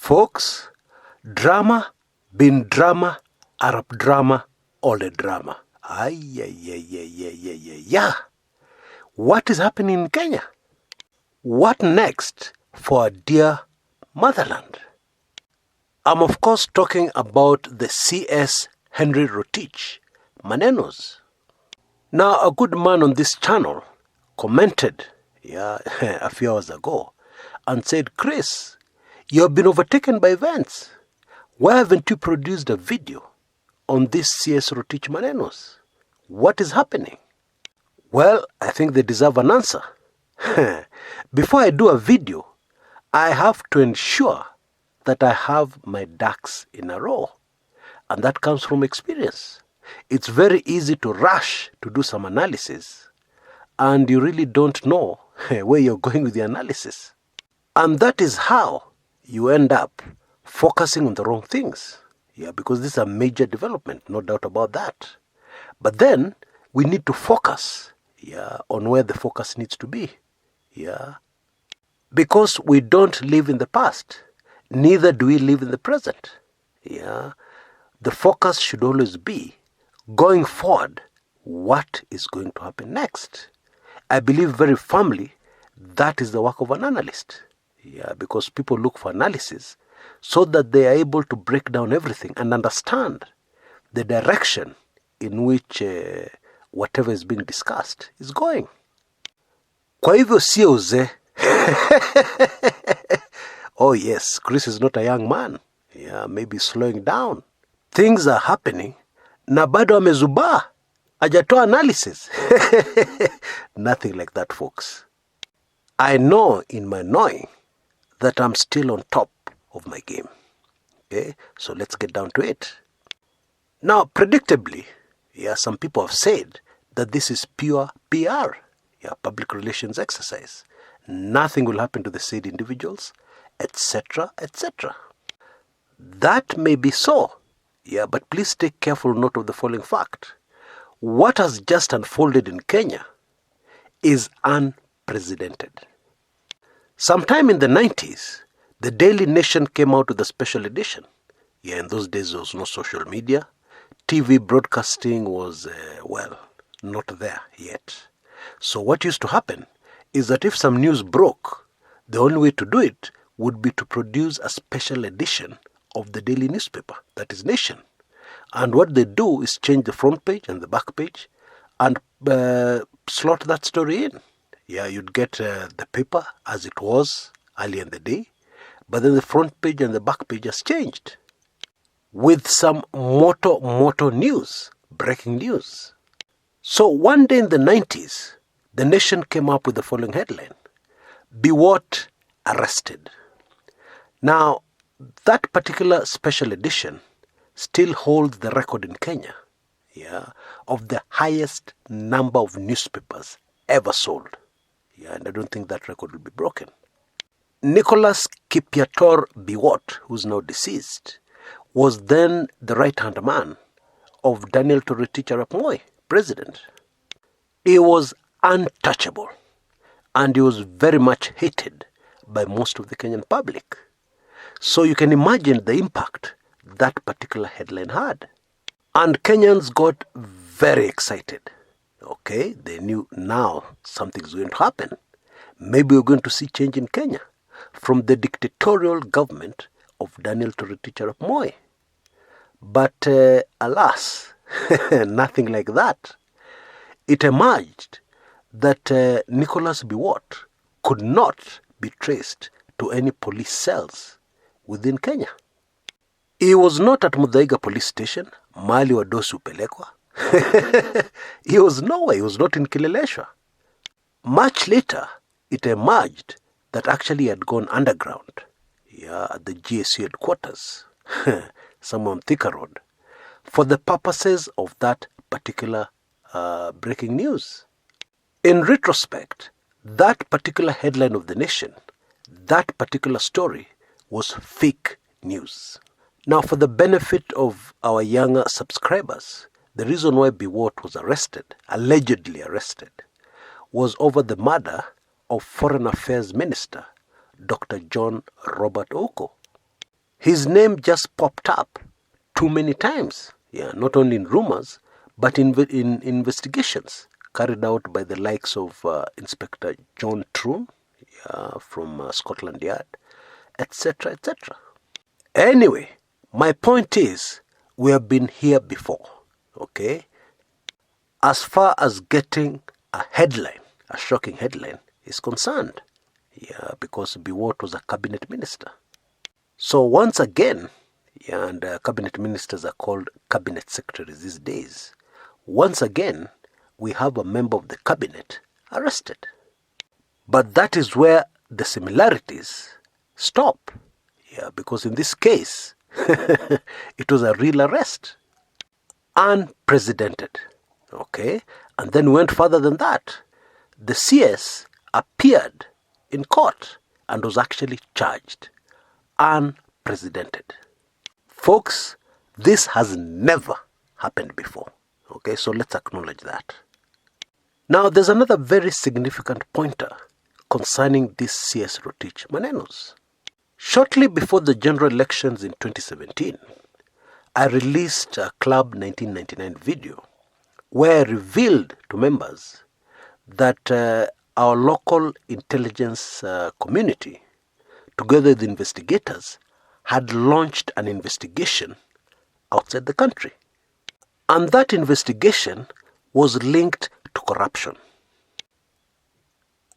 Folks, drama, bin drama, Arab drama, all the drama. Yeah. What is happening in Kenya? What next for our dear motherland? I'm of course talking about the CS Henry Rotich Manenos. Now, a good man on this channel commented a few hours ago and said, Chris, you have been overtaken by events. Why haven't you produced a video on this CS Rotich Manenos? What is happening? Well, I think they deserve an answer. Before I do a video, I have to ensure that I have my ducks in a row. And that comes from experience. It's very easy to rush to do some analysis, and you really don't know where you're going with the analysis. And that is how you end up focusing on the wrong things. Because this is a major development, no doubt about that. But then we need to focus on where the focus needs to be. Because we don't live in the past, neither do we live in the present. The focus should always be going forward, what is going to happen next. I believe very firmly that is the work of an analyst. Because people look for analysis so that they are able to break down everything and understand the direction in which whatever is being discussed is going. Kwa hivyo sio uzee. Oh yes, Chris is not a young man. Maybe slowing down. Things are happening na bado amezubaa. Hajatoa analysis. Nothing like that, folks. I know in my knowing that I'm still on top of my game. Okay, so let's get down to it. Now, predictably, some people have said that this is pure PR, public relations exercise. Nothing will happen to the said individuals, etc., etc. That may be so, but please take careful note of the following fact. What has just unfolded in Kenya is unprecedented. Sometime in the 90s, the Daily Nation came out with a special edition. In those days there was no social media. TV broadcasting was, not there yet. So what used to happen is that if some news broke, the only way to do it would be to produce a special edition of the daily newspaper, that is Nation. And what they do is change the front page and the back page and slot that story in. You'd get the paper as it was early in the day, but then the front page and the back page has changed with some moto news, breaking news. So one day in the 90s, the Nation came up with the following headline: Biwott arrested. Now, that particular special edition still holds the record in Kenya, of the highest number of newspapers ever sold. And I don't think that record will be broken. Nicholas Kipiator Biwott, who's now deceased, was then the right-hand man of Daniel Toroitich arap Moi, president. He was untouchable, and he was very much hated by most of the Kenyan public. So you can imagine the impact that particular headline had. And Kenyans got very excited. Okay, they knew now something's going to happen. Maybe we're going to see change in Kenya from the dictatorial government of Daniel Toroitich arap Moi. But alas, nothing like that. It emerged that Nicholas Biwott could not be traced to any police cells within Kenya. He was not at Muthaiga police station, mahali wadosi upelekwa. He was nowhere. He was not in Kileleshwa. Much later, it emerged that actually he had gone underground, at the GSU headquarters, somewhere on Thika Road, for the purposes of that particular breaking news. In retrospect, that particular headline of the Nation, that particular story was fake news. Now, for the benefit of our younger subscribers, the reason why Biwott was arrested, allegedly arrested, was over the murder of Foreign Affairs Minister Dr. John Robert Oko. His name just popped up too many times. Yeah, not only in rumors, but in investigations carried out by the likes of Inspector John Troon from Scotland Yard, etc., etc. Anyway, my point is, we have been here before, okay? As far as getting a headline, a shocking headline, is concerned. Yeah, because Biwott was a cabinet minister. So once again, yeah, and cabinet ministers are called cabinet secretaries these days. Once again, we have a member of the cabinet arrested. But that is where the similarities stop. Yeah, because in this case, it was a real arrest. Unprecedented. Okay? And then went further than that. The CS appeared in court and was actually charged. Unprecedented. Folks, this has never happened before. Okay, so let's acknowledge that. Now, there's another very significant pointer concerning this CS Rotich Manenos. Shortly before the general elections in 2017, I released a Club 1999 video where I revealed to members that our local intelligence community, together with investigators, had launched an investigation outside the country. And that investigation was linked to corruption.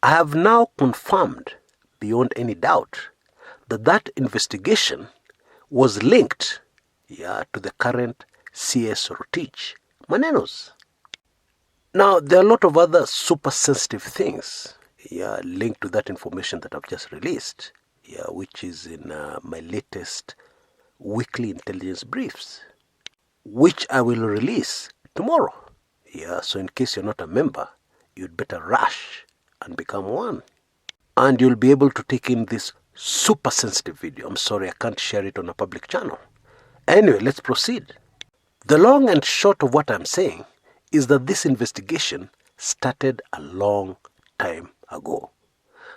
I have now confirmed beyond any doubt that that investigation was linked to the current CS Rotich Manenos. Now, there are a lot of other super sensitive things linked to that information that I've just released, which is in my latest weekly intelligence briefs, which I will release tomorrow. So in case you're not a member, you'd better rush and become one. And you'll be able to take in this super sensitive video. I'm sorry, I can't share it on a public channel. Anyway, let's proceed. The long and short of what I'm saying is that this investigation started a long time ago.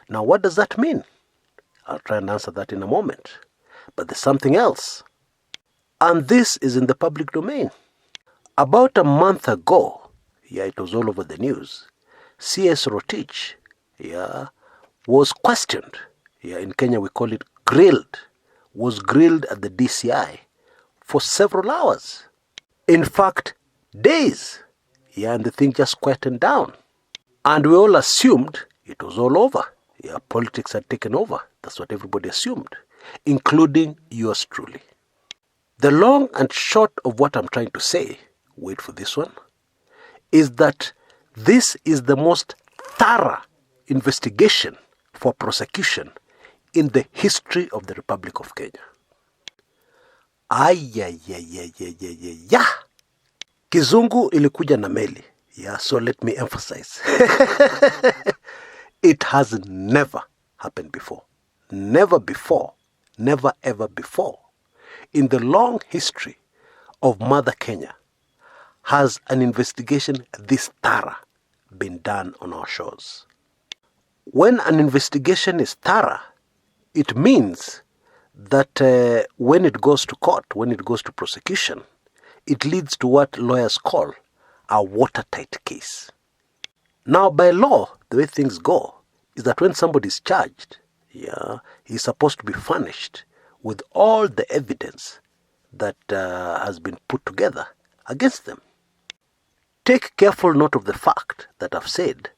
Now, what does that mean? I'll try and answer that in a moment. But there's something else. And this is in the public domain. About a month ago, it was all over the news, CS Rotich, was questioned. In Kenya we call it grilled. Was grilled at the DCI for several hours. In fact, days. And the thing just quietened down. And we all assumed it was all over. Politics had taken over. That's what everybody assumed, including yours truly. The long and short of what I'm trying to say, wait for this one, is that this is the most thorough investigation for prosecution in the history of the Republic of Kenya. Kizungu ilikuja na meli. So let me emphasize. It has never happened before. Never before. Never ever before. In the long history of Mother Kenya, has an investigation this thorough been done on our shores. When an investigation is thorough, it means that when it goes to court, when it goes to prosecution, it leads to what lawyers call a watertight case. Now, by law, the way things go is that when somebody is charged, he's supposed to be furnished with all the evidence that has been put together against them. Take careful note of the fact that I've said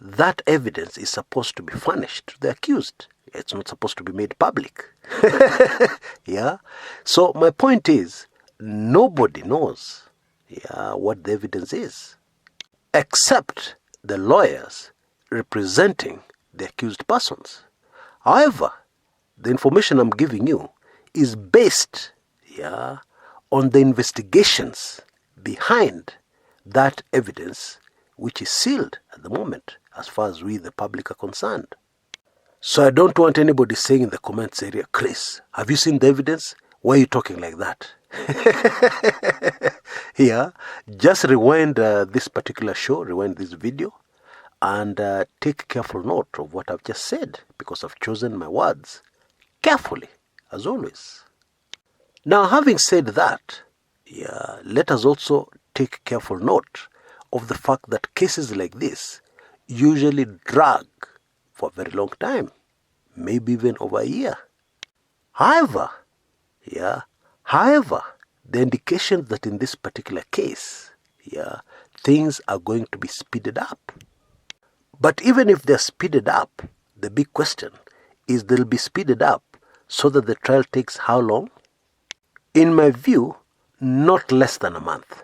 that evidence is supposed to be furnished to the accused. It's not supposed to be made public. So my point is, nobody knows what the evidence is, except the lawyers representing the accused persons. However, the information I'm giving you is based on the investigations behind that evidence, which is sealed at the moment as far as we, the public, are concerned. So I don't want anybody saying in the comments area, Chris, have you seen the evidence? Why are you talking like that? Just rewind this particular show, rewind this video, and take careful note of what I've just said, because I've chosen my words carefully, as always. Now, having said that, let us also take careful note of the fact that cases like this usually drag for a very long time, maybe even over a year. However, however, the indication that in this particular case, things are going to be speeded up. But even if they're speeded up, the big question is they'll be speeded up so that the trial takes how long? In my view, not less than a month.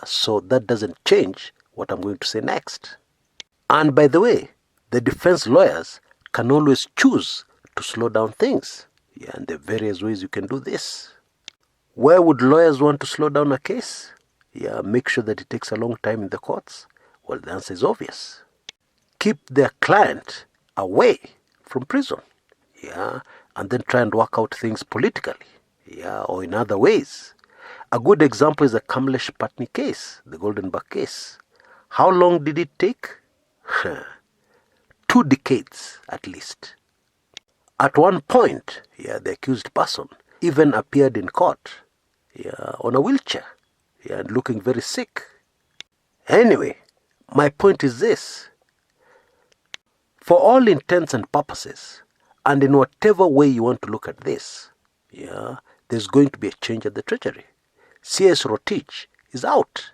So that doesn't change what I'm going to say next. And by the way, the defense lawyers can always choose to slow down things. And there are various ways you can do this. Where would lawyers want to slow down a case? Make sure that it takes a long time in the courts? Well, the answer is obvious. Keep their client away from prison. And then try and work out things politically. Or in other ways. A good example is the Kamlesh Patni case, the Goldenberg case. How long did it take? 2 decades at least. At one point, the accused person even appeared in court on a wheelchair and looking very sick. Anyway, my point is this. For all intents and purposes, and in whatever way you want to look at this, there's going to be a change at the Treasury. CS Rotich is out,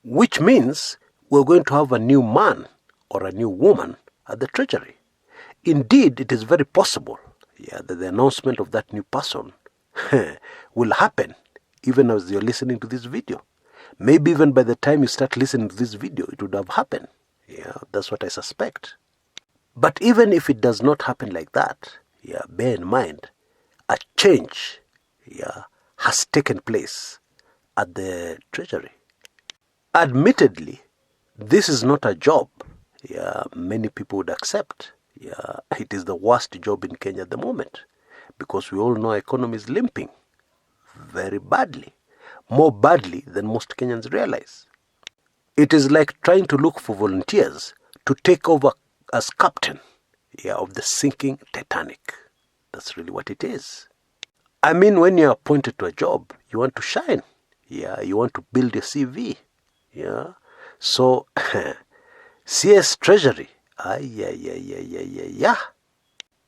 which means we're going to have a new man or a new woman at the Treasury. Indeed, it is very possible that the announcement of that new person will happen even as you're listening to this video. Maybe even by the time you start listening to this video, it would have happened. That's what I suspect. But even if it does not happen like that, bear in mind, a change has taken place at the Treasury. Admittedly, this is not a job many people would accept. It is the worst job in Kenya at the moment because we all know our economy is limping very badly, more badly than most Kenyans realize. It is like trying to look for volunteers to take over as captain of the sinking Titanic. That's really what it is. I mean, when you're appointed to a job, you want to shine. You want to build your CV. So, CS Treasury,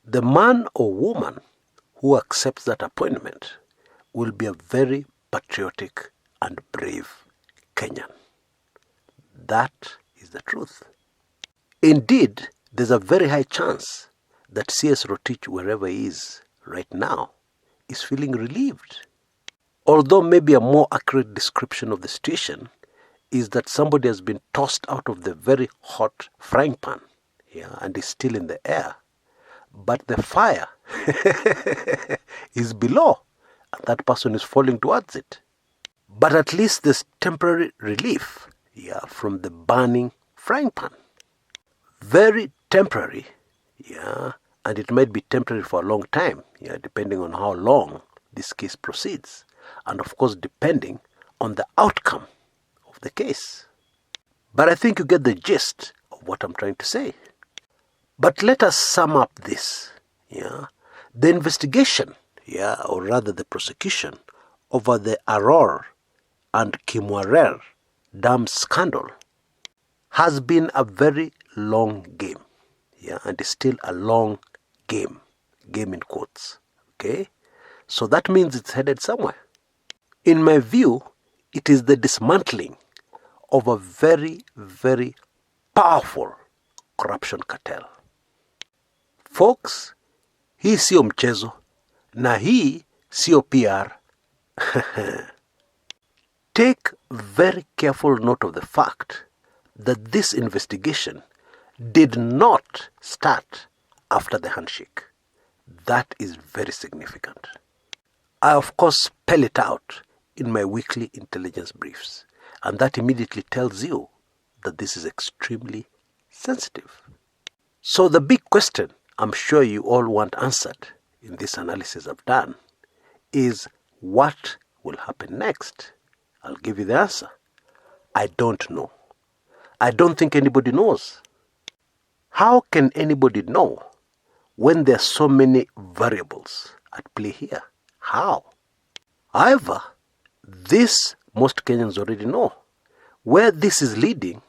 the man or woman who accepts that appointment will be a very patriotic and brave Kenyan. That is the truth. Indeed, there's a very high chance that CS Rotich, wherever he is right now, is feeling relieved. Although maybe a more accurate description of the situation is that somebody has been tossed out of the very hot frying pan and is still in the air. But the fire is below and that person is falling towards it. But at least there's temporary relief from the burning frying pan. Very temporary, and it might be temporary for a long time, depending on how long this case proceeds. And of course, depending on the outcome of the case. But I think you get the gist of what I'm trying to say. But let us sum up this. The investigation, or rather the prosecution, over the Aror and Kimwarer dam scandal has been a very long game. And is still a long game. Game in quotes. Okay? So that means it's headed somewhere. In my view, it is the dismantling of a very, very powerful corruption cartel. Folks, hii sio mchezo na hii sio PR. Take very careful note of the fact that this investigation did not start after the handshake. That is very significant. I, of course, spell it out in my weekly intelligence briefs, and that immediately tells you that this is extremely sensitive. So the big question I'm sure you all want answered in this analysis I've done is what will happen next? I'll give you the answer. I don't know. I don't think anybody knows. How can anybody know when there are so many variables at play here? How? However, this most Kenyans already know. Where this is leading,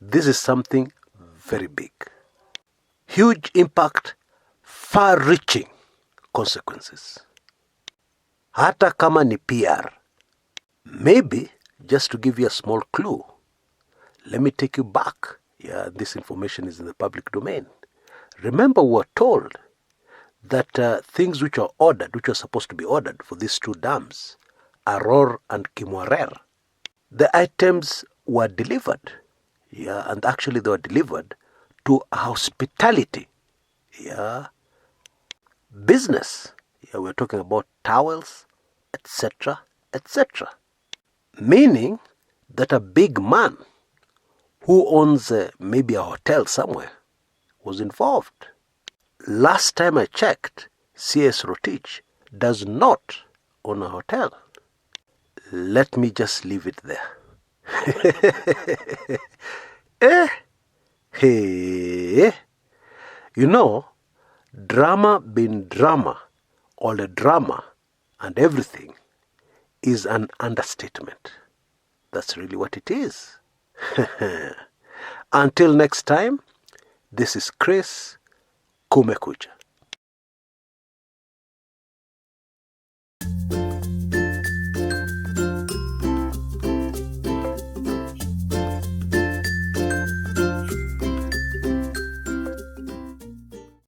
this is something very big. Huge impact, far-reaching consequences. Hata kama ni PR. Maybe, just to give you a small clue, let me take you back. Yeah, this information is in the public domain. Remember, we were told that things which are ordered, which are supposed to be ordered for these two dams, Aror and Kimwarer, the items were delivered. Yeah, and actually they were delivered to a hospitality, business. Yeah, we're talking about towels, etc., etc. Meaning that a big man who owns maybe a hotel somewhere was involved. Last time I checked, CS Rotich does not own a hotel. Let me just leave it there. Hey. You know, drama being drama, all the drama and everything is an understatement. That's really what it is. Until next time, this is Chris Kumekucha.